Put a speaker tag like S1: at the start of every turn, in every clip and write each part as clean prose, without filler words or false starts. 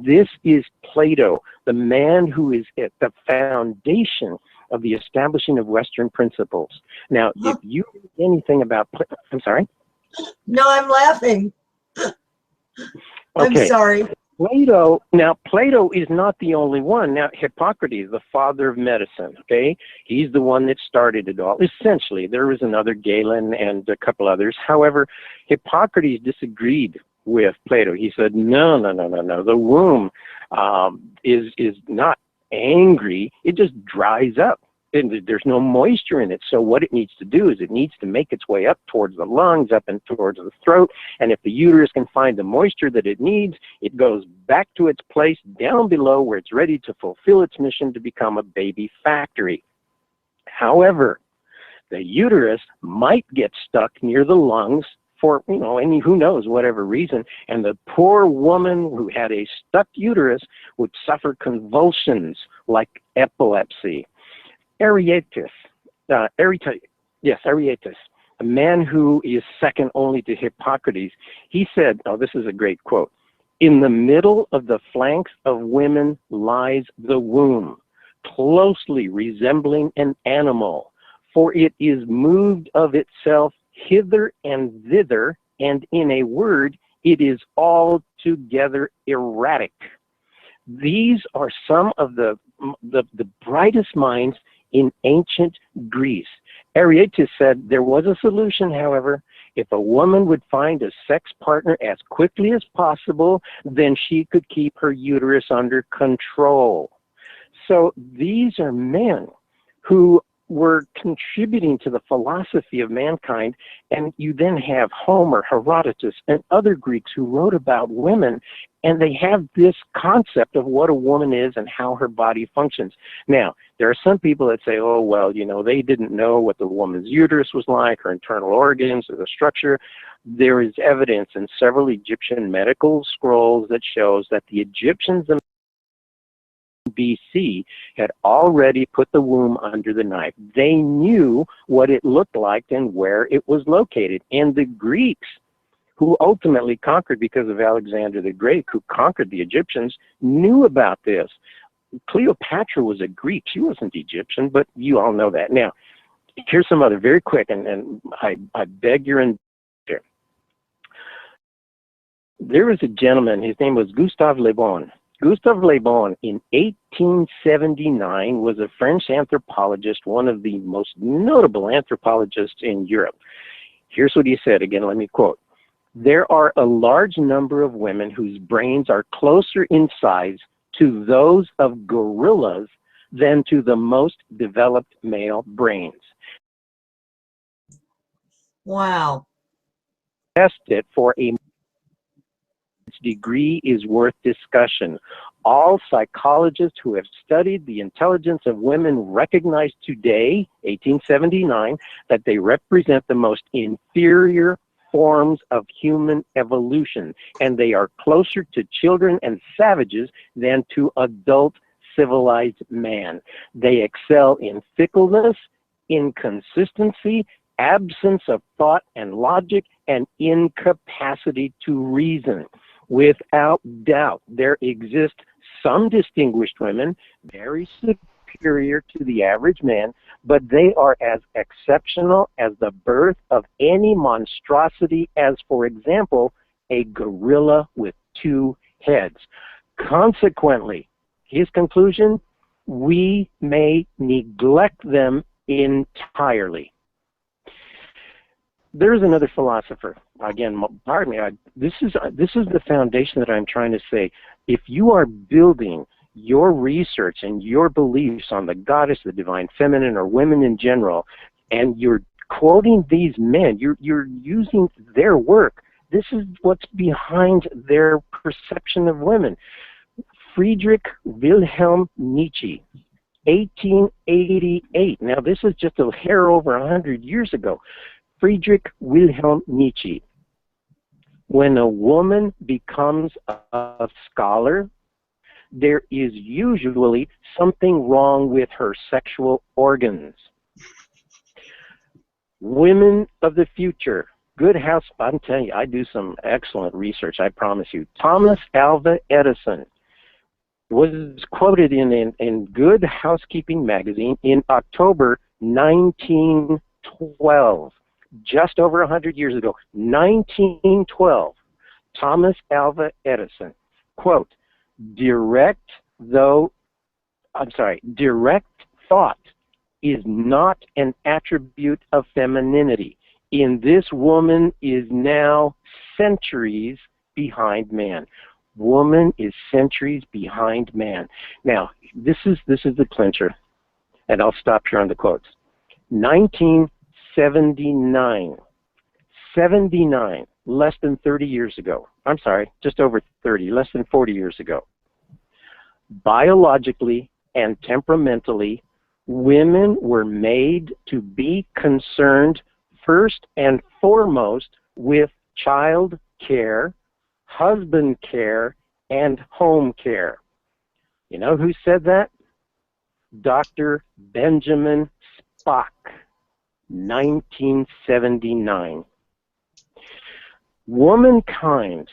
S1: This is Plato, the man who is at the foundation of the establishing of Western principles. Now, if you read anything about, I'm sorry?
S2: No, I'm laughing. I'm
S1: Okay.
S2: sorry.
S1: Plato is not the only one. Now, Hippocrates, the father of medicine, okay, he's the one that started it all. Essentially, there was another, Galen, and a couple others. However, Hippocrates disagreed with Plato. He said, no, the womb is not angry. It just dries up. And there's no moisture in it. So what it needs to do is it needs to make its way up towards the lungs, up and towards the throat. And if the uterus can find the moisture that it needs, it goes back to its place down below where it's ready to fulfill its mission to become a baby factory. However, the uterus might get stuck near the lungs for, any who knows, whatever reason. And the poor woman who had a stuck uterus would suffer convulsions like epilepsy. Arietis, a man who is second only to Hippocrates, he said, this is a great quote, "In the middle of the flanks of women lies the womb, closely resembling an animal, for it is moved of itself hither and thither, and in a word, it is altogether erratic." These are some of the brightest minds in ancient Greece. Arietis said there was a solution, however. If a woman would find a sex partner as quickly as possible, then she could keep her uterus under control. So these are men who were contributing to the philosophy of mankind, and you then have Homer, Herodotus, and other Greeks who wrote about women, and they have this concept of what a woman is and how her body functions. Now, there are some people that say, oh, well, they didn't know what the woman's uterus was like, her internal organs, or the structure. There is evidence in several Egyptian medical scrolls that shows that the Egyptians BC had already put the womb under the knife. They knew what it looked like and where it was located. And the Greeks, who ultimately conquered because of Alexander the Great, who conquered the Egyptians, knew about this. Cleopatra was a Greek. She wasn't Egyptian, but you all know that. Now, here's some other, very quick, and I beg your indulgence. There was a gentleman, his name was Gustave Le Bon. Gustave Le Bon, in 1879, was a French anthropologist, one of the most notable anthropologists in Europe. Here's what he said, again, let me quote. "There are a large number of women whose brains are closer in size to those of gorillas than to the most developed male brains."
S2: Wow.
S1: Test it for a degree is worth discussion. All psychologists who have studied the intelligence of women recognize today, 1879, that they represent the most inferior forms of human evolution, and they are closer to children and savages than to adult civilized man. They excel in fickleness, inconsistency, absence of thought and logic, and incapacity to reason. Without doubt, there exist some distinguished women, very superior to the average man, but they are as exceptional as the birth of any monstrosity as, for example, a gorilla with 2 heads. Consequently, his conclusion, we may neglect them entirely. There's another philosopher. Again, pardon me. This is the foundation that I'm trying to say. If you are building your research and your beliefs on the goddess, the divine feminine, or women in general, and you're quoting these men, you're using their work. This is what's behind their perception of women. Friedrich Wilhelm Nietzsche, 1888. Now, this is just a hair over 100 years ago. Friedrich Wilhelm Nietzsche. When a woman becomes a scholar, there is usually something wrong with her sexual organs. Women of the future, good I'm telling you, I do some excellent research, I promise you. Thomas Alva Edison, was quoted in Good Housekeeping magazine in October 1912, just over 100 years ago, 1912. Thomas Alva Edison, quote, direct thought is not an attribute of femininity. In this woman is now centuries behind man. Woman is centuries behind man. Now, this is the clincher, and I'll stop here on the quotes. 1979, 79, less than 30 years ago. I'm sorry, just over 30, less than 40 years ago. Biologically and temperamentally, women were made to be concerned first and foremost with child care, husband care, and home care. You know who said that? Dr. Benjamin Spock, 1979. Womankind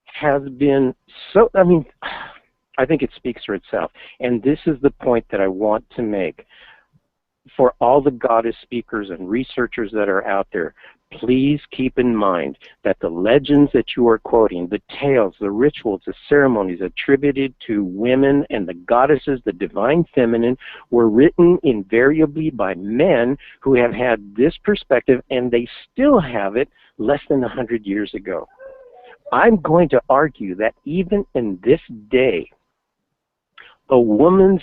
S1: has been so, I think it speaks for itself. And this is the point that I want to make. For all the goddess speakers and researchers that are out there, please keep in mind that the legends that you are quoting, the tales, the rituals, the ceremonies attributed to women and the goddesses, the divine feminine, were written invariably by men who have had this perspective, and they still have it less than 100 years ago. I'm going to argue that even in this day, a woman's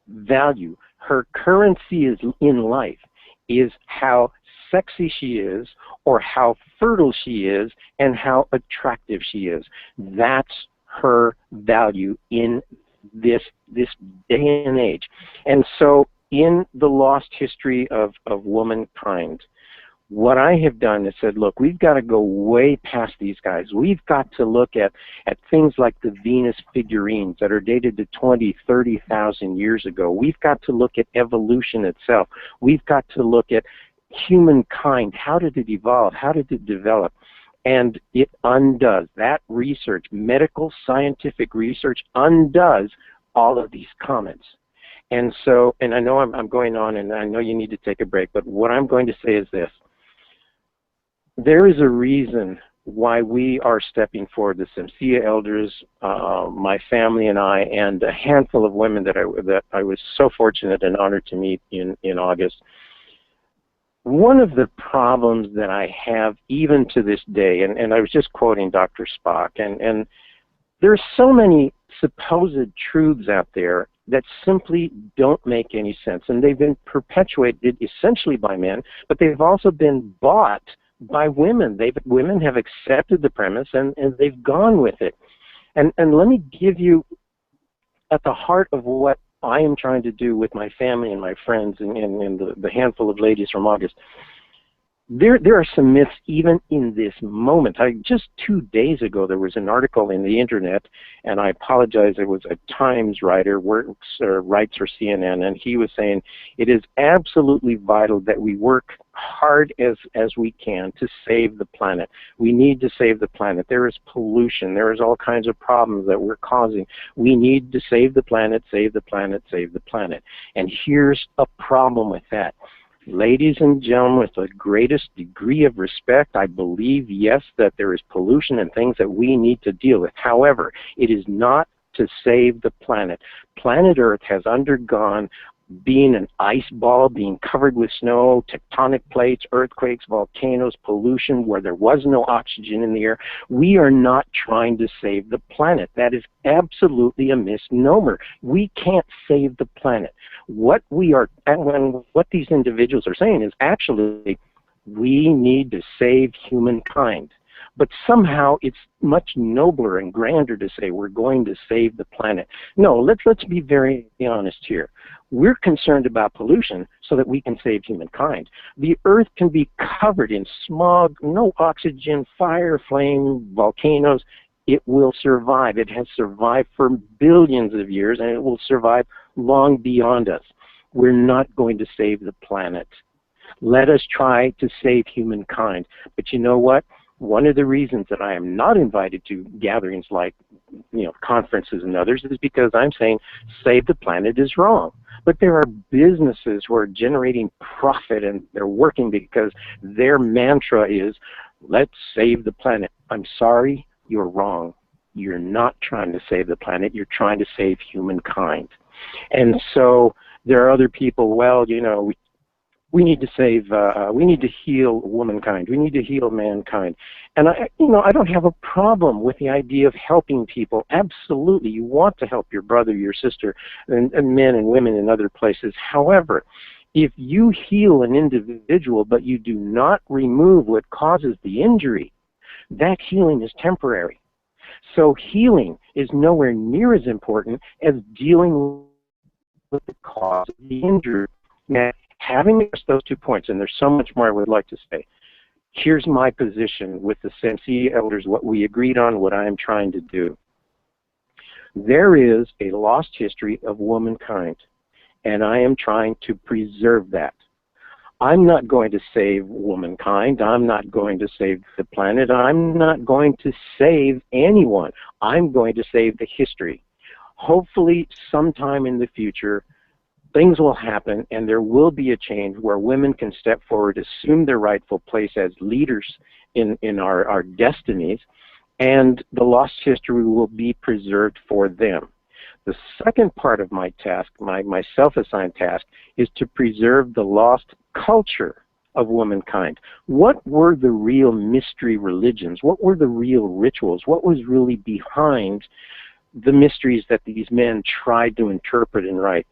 S1: value, her currency is in life, is how sexy she is, or how fertile she is, and how attractive she is. That's her value in this day and age. And so in the lost history of womankind, what I have done is said, look, we've got to go way past these guys. We've got to look at things like the Venus figurines that are dated to 20, 30,000 years ago. We've got to look at evolution itself. We've got to look at humankind. How did it evolve? How did it develop? And it undoes, that research, medical scientific research, undoes all of these comments. And so, and I know I'm going on, and I know you need to take a break, but what I'm going to say is this. There is a reason why we are stepping forward, the Semsia elders, my family and I, and a handful of women that I was so fortunate and honored to meet in August. One of the problems that I have even to this day, and I was just quoting Dr. Spock, and there's so many supposed truths out there that simply don't make any sense, and they've been perpetuated essentially by men, but they've also been bought by women. Women have accepted the premise, and they've gone with it. And let me give you, at the heart of what I am trying to do with my family and my friends and the handful of ladies from August, there are some myths even in this moment. Just 2 days ago, there was an article in the internet, and I apologize, it was a Times writer, writes for CNN, and he was saying it is absolutely vital that we work hard as we can to save the planet. We need to save the planet. There is pollution. There is all kinds of problems that we're causing. We need to save the planet, save the planet, save the planet. And here's a problem with that. Ladies and gentlemen, with the greatest degree of respect, I believe, yes, that there is pollution and things that we need to deal with. However, it is not to save the planet. Planet Earth has undergone being an ice ball, being covered with snow, tectonic plates, earthquakes, volcanoes, pollution, where there was no oxygen in the air. We are not trying to save the planet. That is absolutely a misnomer. We can't save the planet. What these individuals are saying is actually we need to save humankind. But somehow it's much nobler and grander to say we're going to save the planet. No, let's be very honest here. We're concerned about pollution so that we can save humankind. The Earth can be covered in smog, no oxygen, fire, flame, volcanoes. It will survive. It has survived for billions of years, and it will survive long beyond us. We're not going to save the planet. Let us try to save humankind. But you know what? one of the reasons that I am not invited to gatherings like, conferences and others is because I'm saying save the planet is wrong. But there are businesses who are generating profit, and they're working because their mantra is, let's save the planet. I'm sorry, you're wrong. You're not trying to save the planet. You're trying to save humankind. And so there are other people, well, we need to save, we need to heal womankind. We need to heal mankind. And I don't have a problem with the idea of helping people. Absolutely, you want to help your brother, your sister, and men and women in other places. However, if you heal an individual but you do not remove what causes the injury, that healing is temporary. So healing is nowhere near as important as dealing with the cause of the injury. Now, having addressed those 2 points, and there's so much more I would like to say, here's my position with the Sensei elders, what we agreed on, what I am trying to do. There is a lost history of womankind, and I am trying to preserve that. I'm not going to save womankind. I'm not going to save the planet. I'm not going to save anyone. I'm going to save the history. Hopefully, sometime in the future, things will happen and there will be a change where women can step forward, assume their rightful place as leaders in our destinies, and the lost history will be preserved for them. The second part of my task, my self-assigned task, is to preserve the lost culture of womankind. What were the real mystery religions? What were the real rituals? What was really behind the mysteries that these men tried to interpret and write?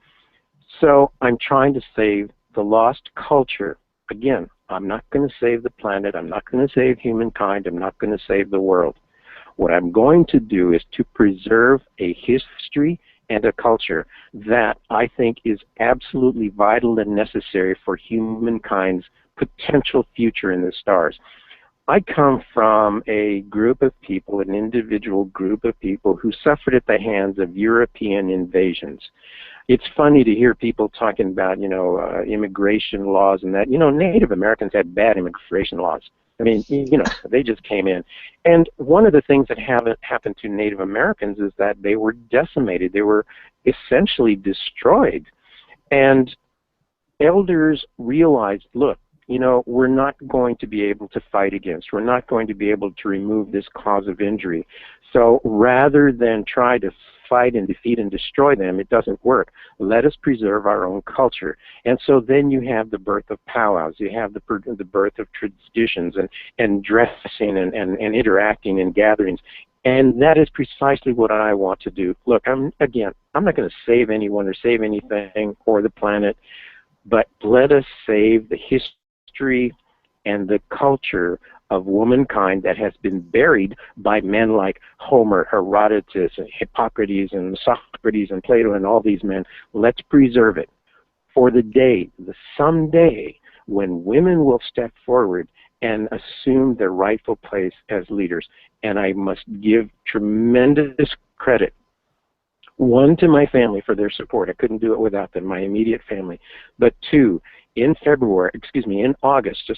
S1: So I'm trying to save the lost culture. Again, I'm not going to save the planet. I'm not going to save humankind. I'm not going to save the world. What I'm going to do is to preserve a history and a culture that I think is absolutely vital and necessary for humankind's potential future in the stars. I come from a group of people, an individual group of people who suffered at the hands of European invasions. It's funny to hear people talking about, immigration laws and that. Native Americans had bad immigration laws. I mean, they just came in. And one of the things that happened to Native Americans is that they were decimated. They were essentially destroyed. And elders realized, look, we're not going to be able to fight against. We're not going to be able to remove this cause of injury. So rather than try to fight and defeat and destroy them, it doesn't work. Let us preserve our own culture. And so then you have the birth of powwows. You have the birth of traditions and dressing and interacting in gatherings. And that is precisely what I want to do. Look, I'm not going to save anyone or save anything or the planet, but let us save the history and the culture of womankind that has been buried by men like Homer, Herodotus, and Hippocrates, and Socrates, and Plato, and all these men. Let's preserve it for the someday when women will step forward and assume their rightful place as leaders. And I must give tremendous credit, one, to my family for their support. I couldn't do it without them, my immediate family. But two, in August,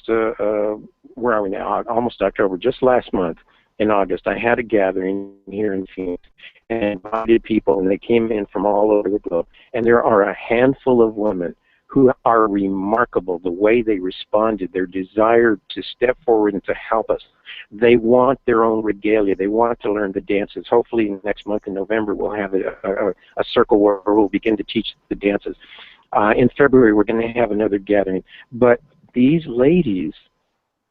S1: where are we now? Almost October, just last month in August, I had a gathering here in Phoenix and invited people, and they came in from all over the globe. And there are a handful of women who are remarkable, the way they responded, their desire to step forward and to help us. They want their own regalia. They want to learn the dances. Hopefully next month in November we'll have a circle where we'll begin to teach the dances. In February we're going to have another gathering. But these ladies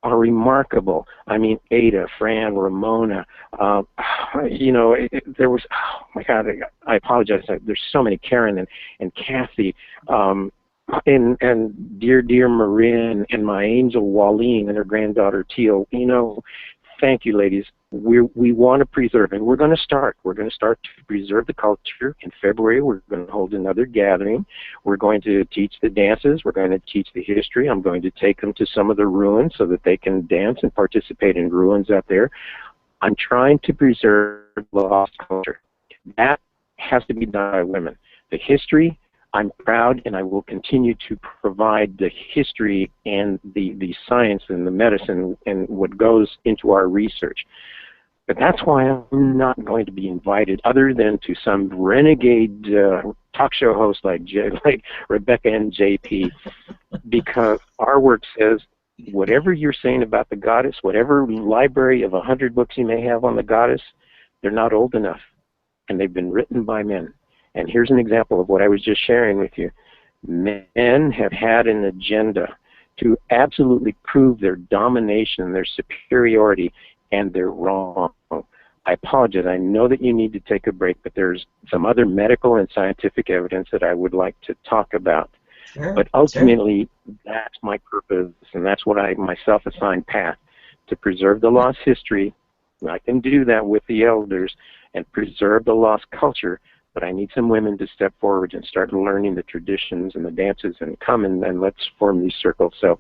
S1: are remarkable. I mean, Ada, Fran, Ramona, there was, oh my God, I apologize. There's so many, Karen and Kathy, and dear Marin, and my angel Walleen and her granddaughter Teal. Thank you, ladies. We want to preserve, and we're going to start to preserve the culture. In February, we're going to hold another gathering. We're going to teach the dances. We're going to teach the history. I'm going to take them to some of the ruins so that they can dance and participate in ruins out there. I'm trying to preserve the lost culture. That has to be done by women. The history, I'm proud, and I will continue to provide the history and the science and the medicine and what goes into our research. But that's why I'm not going to be invited, other than to some renegade talk show host like Rebecca and JP, because our work says whatever you're saying about the goddess, whatever library of 100 books you may have on the goddess, they're not old enough, and they've been written by men. And here's an example of what I was just sharing with you. Men have had an agenda to absolutely prove their domination, their superiority, and they're wrong. I apologize. I know that you need to take a break, but there's some other medical and scientific evidence that I would like to talk about.
S2: Sure,
S1: but ultimately, that's my purpose, and that's what my self-assigned path, to preserve the lost history. I can do that with the elders and preserve the lost culture, but I need some women to step forward and start learning the traditions and the dances and come and let's form these circles. So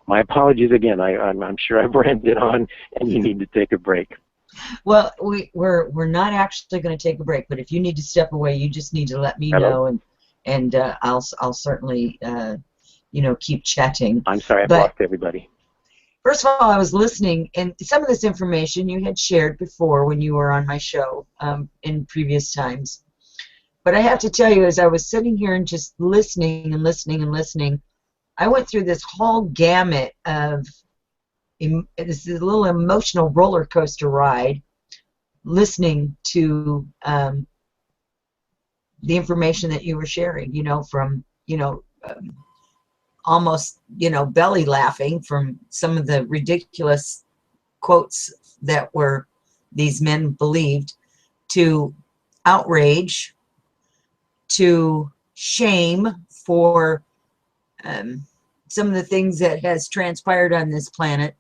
S1: my apologies again. I'm sure I've ranted on, and you need to take a break.
S2: Well, we're not actually going to take a break, but if you need to step away, you just need to let me know, and I'll certainly keep chatting.
S1: I'm sorry, I've lost everybody.
S2: First of all, I was listening, and some of this information you had shared before when you were on my show in previous times. But I have to tell you, as I was sitting here and just listening and listening and listening, I went through this whole gamut of this little emotional roller coaster ride, listening to the information that you were sharing, from, almost, belly laughing from some of the ridiculous quotes that these men believed, to outrage, to shame for some of the things that has transpired on this planet,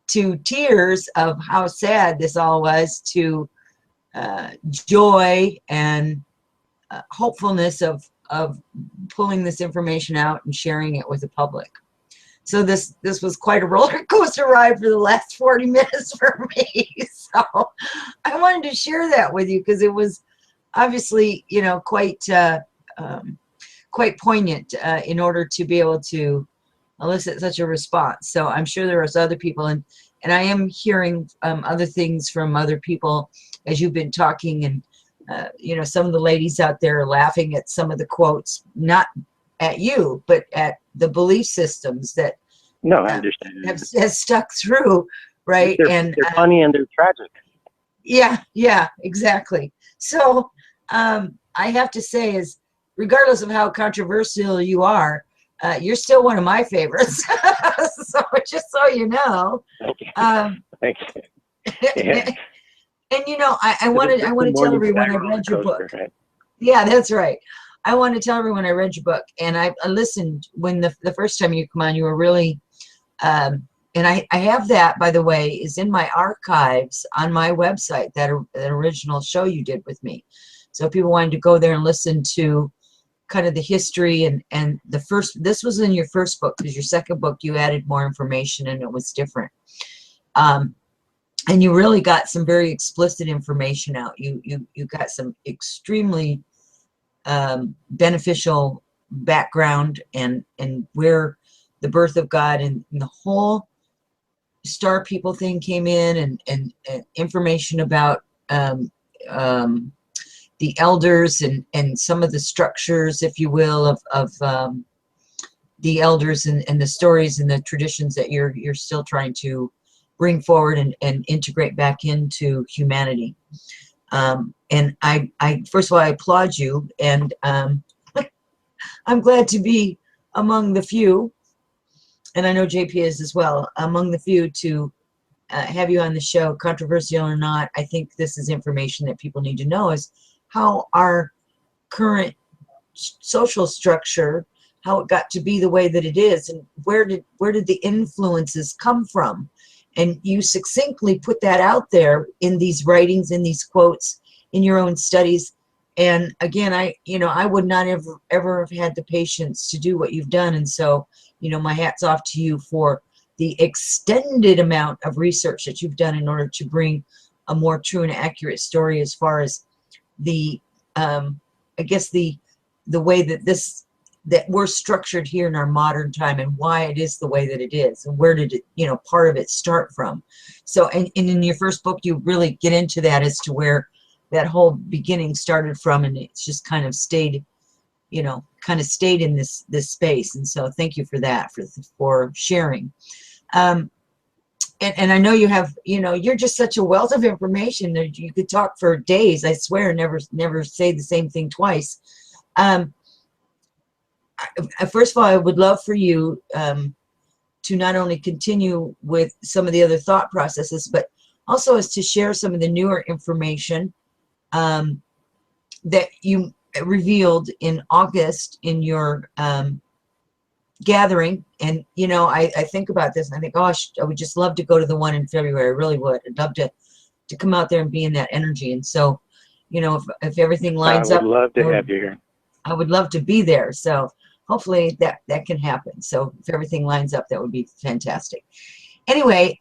S2: to tears of how sad this all was, to joy and hopefulness of pulling this information out and sharing it with the public. So this was quite a roller coaster ride for the last 40 minutes for me. So I wanted to share that with you because it was obviously, quite poignant in order to be able to elicit such a response. So I'm sure there was other people, and I am hearing other things from other people as you've been talking, and some of the ladies out there are laughing at some of the quotes, not at you, but at the belief systems that
S1: I understand
S2: has stuck through, right?
S1: They're funny and they're tragic.
S2: Yeah, exactly. So I have to say, is regardless of how controversial you are, you're still one of my favorites. So just so you know.
S1: Thank you. Yeah.
S2: And I want to tell everyone I read your book.
S1: Right?
S2: Yeah, that's right. I want to tell everyone I read your book, and I listened when the first time you come on. You were really, and I have that, by the way, is in my archives on my website, that original show you did with me. So if people wanted to go there and listen to kind of the history and this was in your first book, because your second book you added more information and it was different. And you really got some very explicit information out. You got some extremely beneficial background and where the birth of God and the whole star people thing came in, and information about the elders and some of the structures, if you will, of the elders and the stories and the traditions that you're still trying to bring forward and integrate back into humanity. And I first of all, I applaud you, and I'm glad to be among the few, and I know JP is as well, among the few to have you on the show, controversial or not. I think this is information that people need to know, is how our current social structure, how it got to be the way that it is, and where did the influences come from. And you succinctly put that out there in these writings, in these quotes, in your own studies. And again, I would not ever have had the patience to do what you've done. And so, my hat's off to you for the extended amount of research that you've done in order to bring a more true and accurate story as far as the, I guess the the way that that we're structured here in our modern time, and why it is the way that it is, and where did it, part of it start from. So, and in your first book, you really get into that as to where that whole beginning started from, and it's just kind of stayed, in this space. And so thank you for that, for sharing. And I know you have, you're just such a wealth of information that you could talk for days. I swear, never say the same thing twice. First of all, I would love for you to not only continue with some of the other thought processes, but also as to share some of the newer information that you revealed in August in your gathering. And I think about this and I think, gosh, I would just love to go to the one in February. I really would. I'd love to come out there and be in that energy. And so, if everything lines up,
S1: I would love to have you here.
S2: I would love to be there. So hopefully that can happen. So if everything lines up, that would be fantastic. Anyway,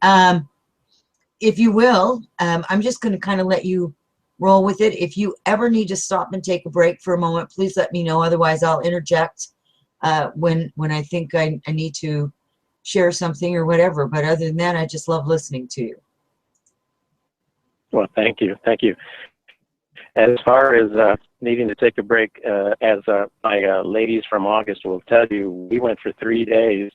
S2: if you will, I'm just going to kind of let you roll with it. If you ever need to stop and take a break for a moment, please let me know. Otherwise, I'll interject when I think I need to share something or whatever. But other than that, I just love listening to you.
S1: Well, thank you. Thank you. As far as needing to take a break, as my ladies from August will tell you, we went for 3 days,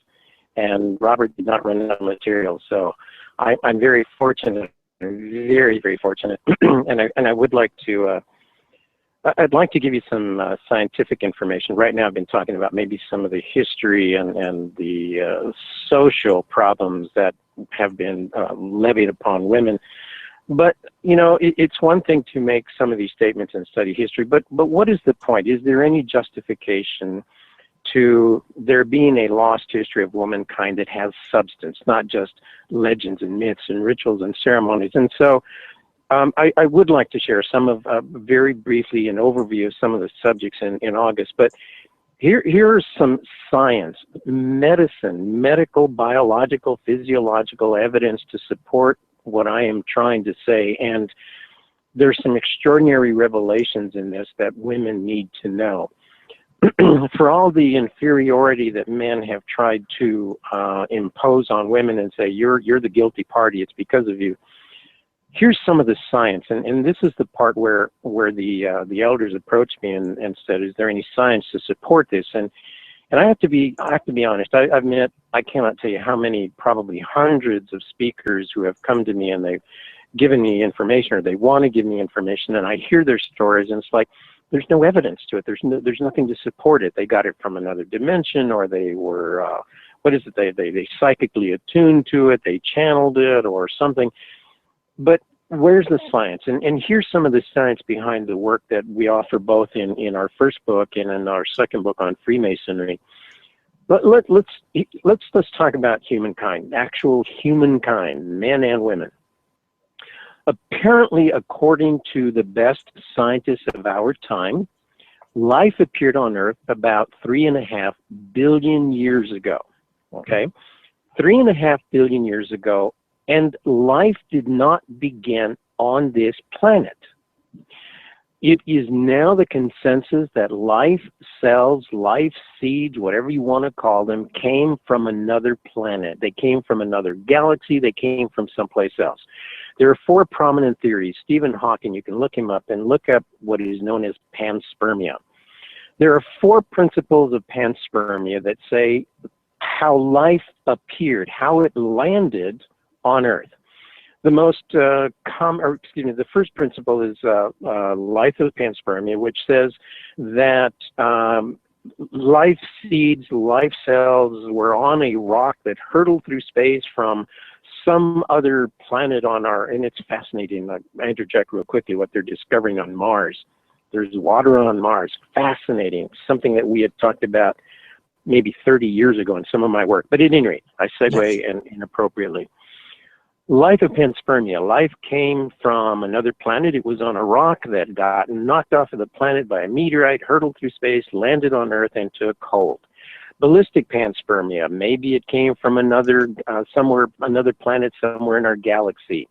S1: and Robert did not run out of material. So I'm very fortunate, very, very fortunate. and I would like to, I'd like to give you some scientific information. Right now I've been talking about maybe some of the history and the social problems that have been levied upon women. But, it's one thing to make some of these statements and study history, but what is the point? Is there any justification to there being a lost history of womankind that has substance, not just legends and myths and rituals and ceremonies? And so I would like to share some of, very briefly, an overview of some of the subjects in August, but here's some science, medicine, medical, biological, physiological evidence to support what I am trying to say, and there's some extraordinary revelations in this that women need to know. For all the inferiority that men have tried to impose on women and say, you're the guilty party, it's because of you. Here's some of the science, and this is the part where the elders approached me and said, is there any science to support this? And I have to be honest. I've met, I cannot tell you how many, probably hundreds of speakers who have come to me and they've given me information, or they want to give me information, and I hear their stories, and it's like there's no evidence to it. There's nothing to support it. They got it from another dimension, or they were they psychically attuned to it, they channeled it, or something. But where's the science? And here's some of the science behind the work that we offer both in our first book and in our second book on Freemasonry. Let's talk about humankind, actual humankind, men and women. Apparently, according to the best scientists of our time, life appeared on Earth about 3.5 billion years ago. Okay, 3.5 billion years ago. And life did not begin on this planet. It is now the consensus that life cells, life seeds, whatever you want to call them, came from another planet. They came from another galaxy. They came from someplace else. There are 4 prominent theories. Stephen Hawking, you can look him up and look up what is known as panspermia. There are 4 principles of panspermia that say how life appeared, how it landed on Earth. The most the first principle is life of panspermia, which says that life seeds, life cells were on a rock that hurtled through space from some other planet on our, and it's fascinating. I interject real quickly what they're discovering on Mars. There's water on Mars. Fascinating. Something that we had talked about maybe 30 years ago in some of my work. But at any rate, I segue inappropriately. Life of panspermia. Life came from another planet. It was on a rock that got knocked off of the planet by a meteorite, hurtled through space, landed on Earth, and took hold. Ballistic panspermia. Maybe it came from another another planet somewhere in our galaxy.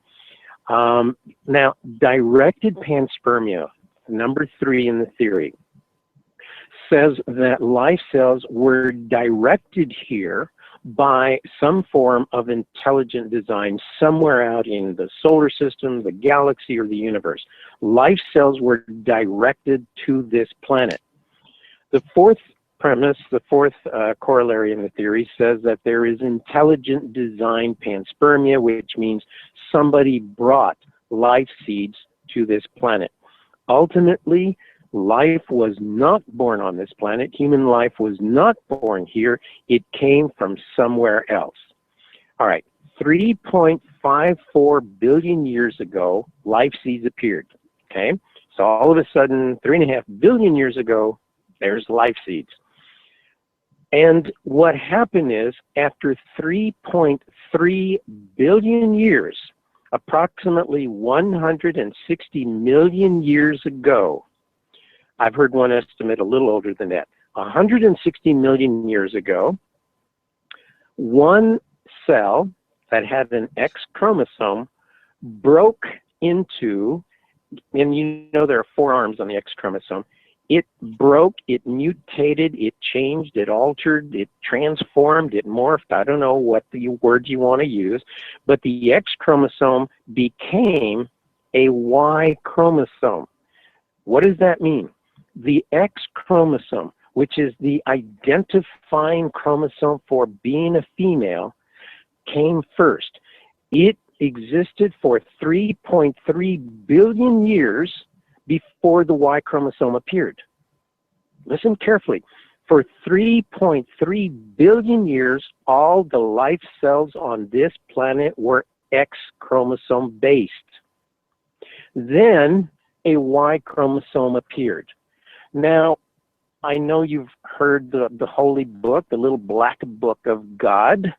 S1: Now, directed panspermia, number 3 in the theory, says that life cells were directed here by some form of intelligent design somewhere out in the solar system, the galaxy, or the universe. Life cells were directed to this planet. The fourth premise, the fourth corollary in the theory, says that there is intelligent design panspermia, which means somebody brought life seeds to this planet. Ultimately, life was not born on this planet. Human life was not born here. It came from somewhere else. All right, 3.54 billion years ago, life seeds appeared. Okay, so all of a sudden, 3.5 billion years ago, there's life seeds. And what happened is, after 3.3 billion years, approximately 160 million years ago, I've heard one estimate a little older than that, 160 million years ago, one cell that had an X chromosome broke into, and you know there are 4 arms on the X chromosome, it broke, it mutated, it changed, it altered, it transformed, it morphed. I don't know what the word you want to use, but the X chromosome became a Y chromosome. What does that mean? The X chromosome, which is the identifying chromosome for being a female, came first. It existed for 3.3 billion years before the Y chromosome appeared. Listen carefully. For 3.3 billion years, all the life cells on this planet were X chromosome based. Then a Y chromosome appeared. Now, I know you've heard the holy book, the little black book of God,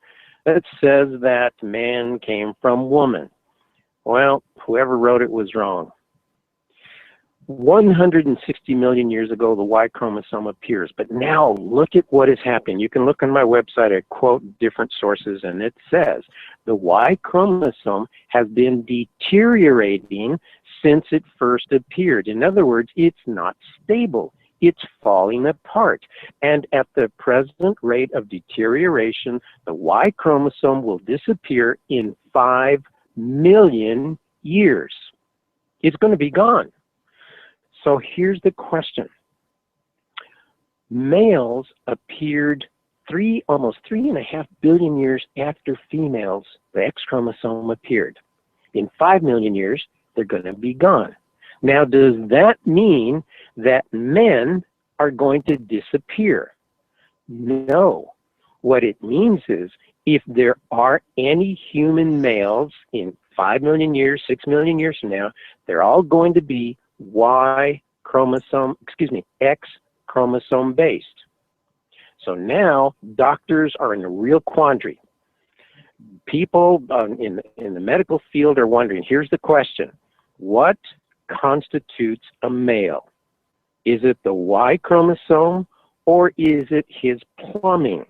S1: that says that man came from woman. Well, whoever wrote it was wrong. 160 million years ago, the Y chromosome appears. But now, look at what has happened. You can look on my website, I quote different sources, and it says the Y chromosome has been deteriorating since it first appeared. In other words, it's not stable. It's falling apart. And at the present rate of deterioration, the Y chromosome will disappear in 5 million years. It's going to be gone. So here's the question. Males appeared almost 3.5 billion years after females, the X chromosome appeared. In 5 million years, they're going to be gone. Now, does that mean that men are going to disappear? No. What it means is, if there are any human males in 5 million years, 6 million years from now, they're all going to be X chromosome based. So now doctors are in a real quandary. People in the medical field are wondering, here's the question: what constitutes a male? Is it the Y chromosome, or is it his plumbing?